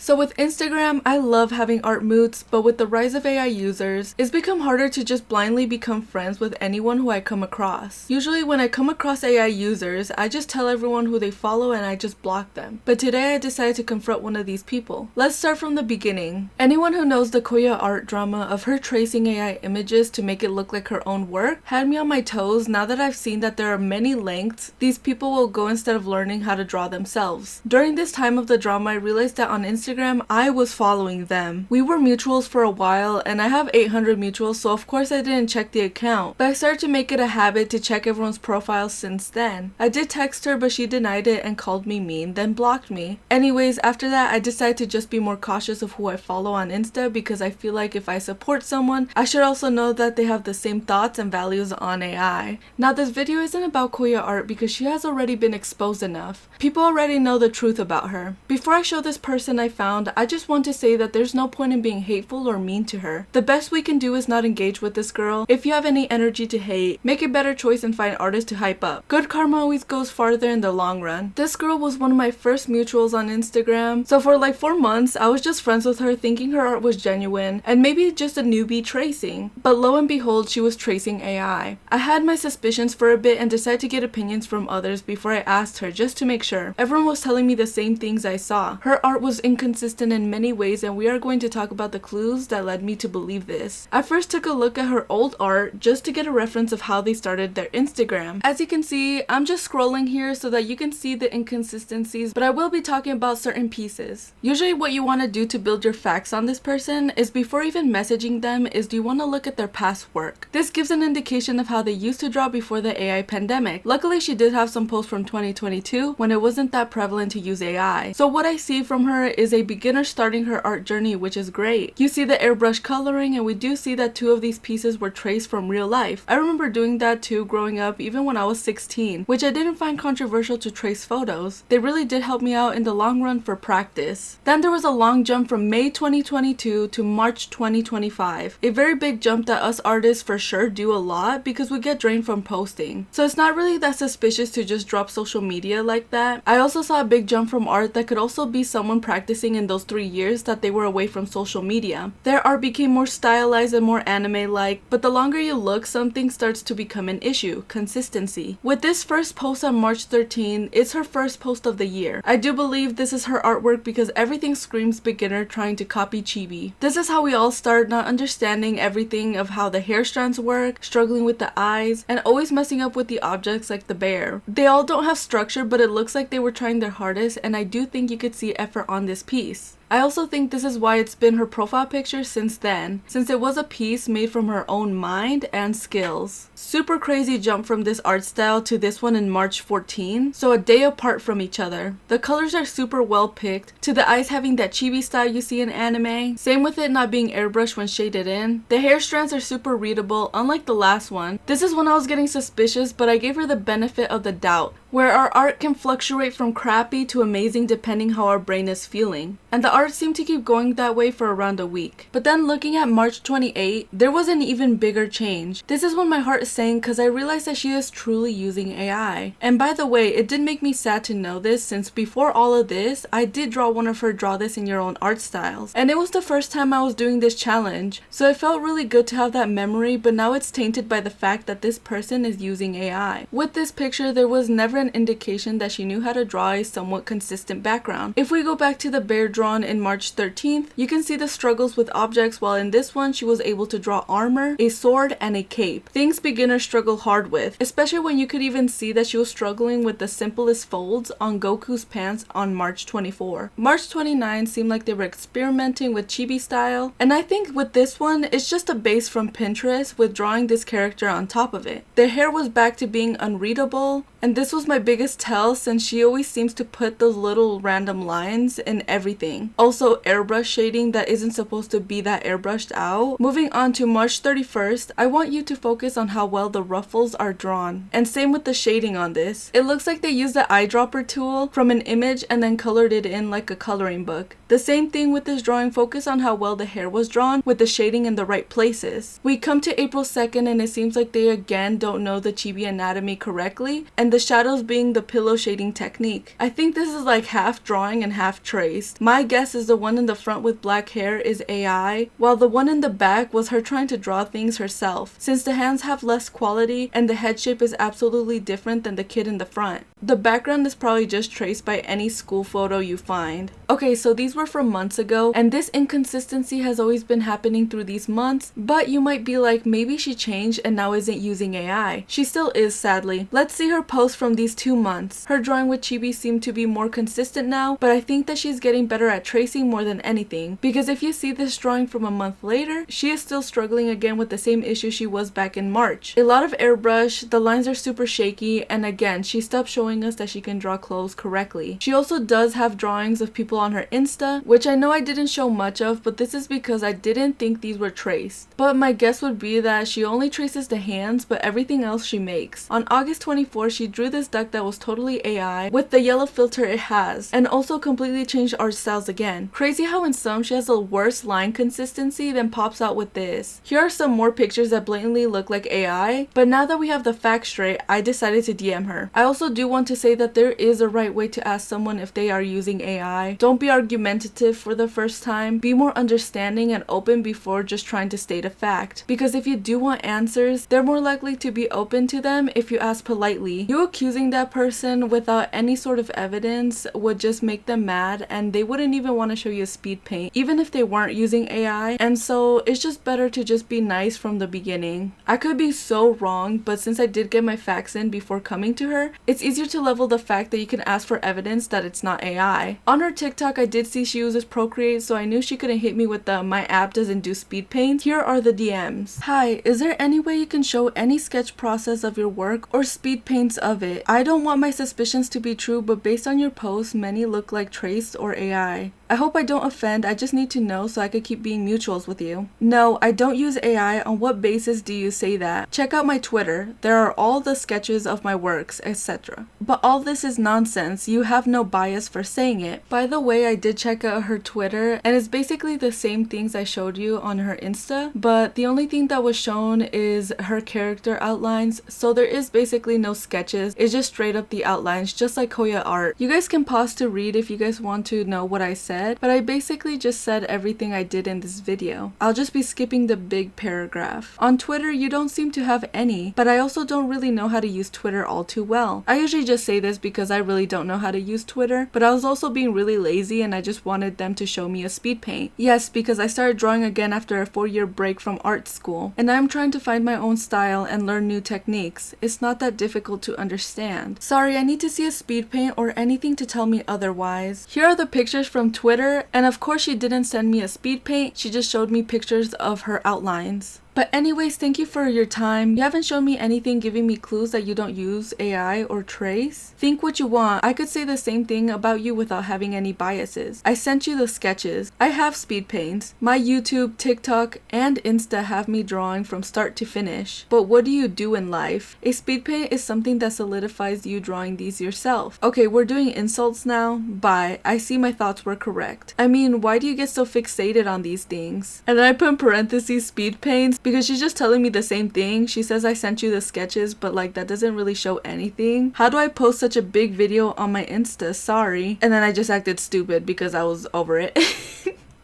So with Instagram, I love having art moods, but with the rise of AI users, it's become harder to just blindly become friends with anyone who I come across. Usually when I come across AI users, I just tell everyone who they follow and I just block them. But today I decided to confront one of these people. Let's start from the beginning. Anyone who knows the Koya art drama of her tracing AI images to make it look like her own work had me on my toes now that I've seen that there are many lengths these people will go instead of learning how to draw themselves. During this time of the drama, I realized that on Instagram, I was following them. We were mutuals for a while and I have 800 mutuals, so of course I didn't check the account, but I started to make it a habit to check everyone's profiles since then. I did text her, but she denied it and called me mean, then blocked me. Anyways, after that, I decided to just be more cautious of who I follow on Insta because I feel like if I support someone, I should also know that they have the same thoughts and values on AI. Now this video isn't about Koya art because she has already been exposed enough. People already know the truth about her. Before I show this person I found, I just want to say that there's no point in being hateful or mean to her. The best we can do is not engage with this girl. If you have any energy to hate, make a better choice and find artists to hype up. Good karma always goes farther in the long run. This girl was one of my first mutuals on Instagram, so for like 4 months I was just friends with her thinking her art was genuine and maybe just a newbie tracing. But lo and behold, she was tracing AI. I had my suspicions for a bit and decided to get opinions from others before I asked her just to make sure. Everyone was telling me the same things I saw. Her art was inconsistent in many ways and we are going to talk about the clues that led me to believe this. I first took a look at her old art just to get a reference of how they started their Instagram. As you can see, I'm just scrolling here so that you can see the inconsistencies, but I will be talking about certain pieces. Usually what you want to do to build your facts on this person is before even messaging them is do you want to look at their past work. This gives an indication of how they used to draw before the AI pandemic. Luckily she did have some posts from 2022 when it wasn't that prevalent to use AI. So what I see from her is a beginner starting her art journey, which is great. You see the airbrush coloring and we do see that 2 of these pieces were traced from real life. I remember doing that too growing up even when I was 16, which I didn't find controversial to trace photos. They really did help me out in the long run for practice. Then there was a long jump from May 2022 to March 2025. A very big jump that us artists for sure do a lot because we get drained from posting. So it's not really that suspicious to just drop social media like that. I also saw a big jump from art that could also be someone practicing in those 3 years that they were away from social media. Their art became more stylized and more anime-like, but the longer you look, something starts to become an issue: consistency. With this first post on March 13, it's her first post of the year. I do believe this is her artwork because everything screams beginner trying to copy chibi. This is how we all start, not understanding everything of how the hair strands work, struggling with the eyes, and always messing up with the objects like the bear. They all don't have structure, but it looks like they were trying their hardest, and I do think you could see effort on this piece. I also think this is why it's been her profile picture since then, since it was a piece made from her own mind and skills. Super crazy jump from this art style to this one in March 14, so a day apart from each other. The colors are super well picked, to the eyes having that chibi style you see in anime, same with it not being airbrushed when shaded in. The hair strands are super readable, unlike the last one. This is when I was getting suspicious, but I gave her the benefit of the doubt, where our art can fluctuate from crappy to amazing depending how our brain is feeling. And the art seemed to keep going that way for around a week. But then looking at March 28, there was an even bigger change. This is when my heart sank because I realized that she is truly using AI. And by the way, it did make me sad to know this, since before all of this, I did draw one of her draw this in your own art styles. And it was the first time I was doing this challenge. So it felt really good to have that memory, but now it's tainted by the fact that this person is using AI. With this picture, there was never an indication that she knew how to draw a somewhat consistent background. If we go back to the bear drawn in March 13th, you can see the struggles with objects, while in this one she was able to draw armor, a sword, and a cape. Things beginners struggle hard with, especially when you could even see that she was struggling with the simplest folds on Goku's pants on March 24. March 29 seemed like they were experimenting with chibi style, and I think with this one, it's just a base from Pinterest with drawing this character on top of it. The hair was back to being unreadable, and this was my biggest tell since she always seems to put those little random lines in everything. Also airbrush shading that isn't supposed to be that airbrushed out. Moving on to March 31st, I want you to focus on how well the ruffles are drawn. And same with the shading on this. It looks like they used the eyedropper tool from an image and then colored it in like a coloring book. The same thing with this drawing, focus on how well the hair was drawn with the shading in the right places. We come to April 2nd and it seems like they again don't know the chibi anatomy correctly, and the shadows being the pillow shading technique. I think this is like half drawing and half traced. My guess guess is the one in the front with black hair is AI, while the one in the back was her trying to draw things herself, since the hands have less quality and the head shape is absolutely different than the kid in the front. The background is probably just traced by any school photo you find. Okay, so these were from months ago, and this inconsistency has always been happening through these months, but you might be like, maybe she changed and now isn't using AI. She still is, sadly. Let's see her post from these 2 months. Her drawing with chibi seemed to be more consistent now, but I think that she's getting better at tracing more than anything, because if you see this drawing from a month later, she is still struggling again with the same issue she was back in March. A lot of airbrush, the lines are super shaky, and again, she stopped showing us that she can draw clothes correctly. She also does have drawings of people on her Insta, which I know I didn't show much of, but this is because I didn't think these were traced. But my guess would be that she only traces the hands, but everything else she makes. On August 24, she drew this duck that was totally AI with the yellow filter it has, and also completely changed art styles again. Crazy how in some she has a worse line consistency than pops out with this. Here are some more pictures that blatantly look like AI, but now that we have the facts straight, I decided to DM her. I also do want to say that there is a right way to ask someone if they are using AI. Don't be argumentative for the first time. Be more understanding and open before just trying to state a fact. Because if you do want answers, they're more likely to be open to them if you ask politely. You accusing that person without any sort of evidence would just make them mad, and they wouldn't even want to show you a speed paint, even if they weren't using AI. And so it's just better to just be nice from the beginning. I could be so wrong, but since I did get my facts in before coming to her, it's easier to level the fact that you can ask for evidence that it's not AI. On her TikTok, I did see she uses Procreate, so I knew she couldn't hit me with the "my app doesn't do speed paint." Here are the DMs. Hi, is there any way you can show any sketch process of your work or speed paints of it? I don't want my suspicions to be true, but based on your posts, many look like traced or AI. I hope I don't offend, I just need to know so I could keep being mutuals with you. No, I don't use AI. On what basis do you say that? Check out my Twitter. There are all the sketches of my works, etc. But all this is nonsense. You have no bias for saying it. By the way, I did check out her Twitter, and it's basically the same things I showed you on her Insta, but the only thing that was shown is her character outlines, so there is basically no sketches. It's just straight up the outlines, just like Koya art. You guys can pause to read if you guys want to know what I said, but I basically just said everything I did in this video. I'll just be skipping the big paragraph. On Twitter, you don't seem to have any, but I also don't really know how to use Twitter all too well. I usually just say this because I really don't know how to use Twitter, but I was also being really lazy and I just wanted them to show me a speed paint. Yes, because I started drawing again after a 4-year break from art school, and I'm trying to find my own style and learn new techniques. It's not that difficult to understand. Sorry, I need to see a speed paint or anything to tell me otherwise. Here are the pictures from Twitter, and of course she didn't send me a speed paint, she just showed me pictures of her outlines. But anyways, thank you for your time. You haven't shown me anything giving me clues that you don't use AI or trace. Think what you want. I could say the same thing about you without having any biases. I sent you the sketches. I have speed paints. My YouTube, TikTok, and Insta have me drawing from start to finish. But what do you do in life? A speed paint is something that solidifies you drawing these yourself. Okay, we're doing insults now. Bye. I see my thoughts were correct. I mean, why do you get so fixated on these things? And then I put in parentheses speed paints, because she's just telling me the same thing. She says I sent you the sketches, but like that doesn't really show anything. How do I post such a big video on my Insta? Sorry. And then I just acted stupid because I was over it.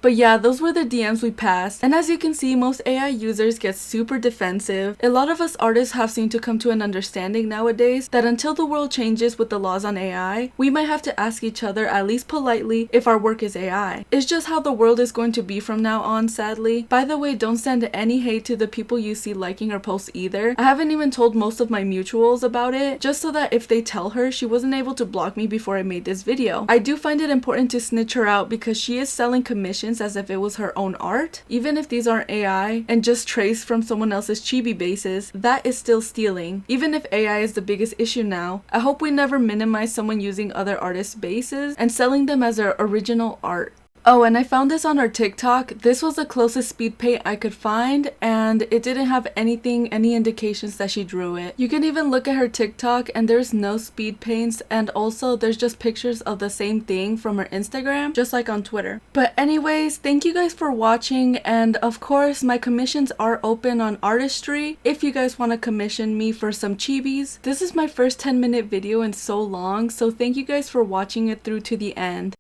But yeah, those were the DMs we passed, and as you can see, most AI users get super defensive. A lot of us artists have seemed to come to an understanding nowadays that until the world changes with the laws on AI, we might have to ask each other, at least politely, if our work is AI. It's just how the world is going to be from now on, sadly. By the way, don't send any hate to the people you see liking her posts either. I haven't even told most of my mutuals about it, just so that if they tell her, she wasn't able to block me before I made this video. I do find it important to snitch her out because she is selling commissions as if it was her own art. Even if these aren't AI and just traced from someone else's chibi bases, that is still stealing. Even if AI is the biggest issue now, I hope we never minimize someone using other artists' bases and selling them as their original art. Oh, and I found this on her TikTok. This was the closest speed paint I could find, and it didn't have any indications that she drew it. You can even look at her TikTok and there's no speed paints, and also there's just pictures of the same thing from her Instagram, just like on Twitter. But anyways, thank you guys for watching, and of course my commissions are open on artistry if you guys want to commission me for some chibis. This is my first 10-minute video in so long, so thank you guys for watching it through to the end.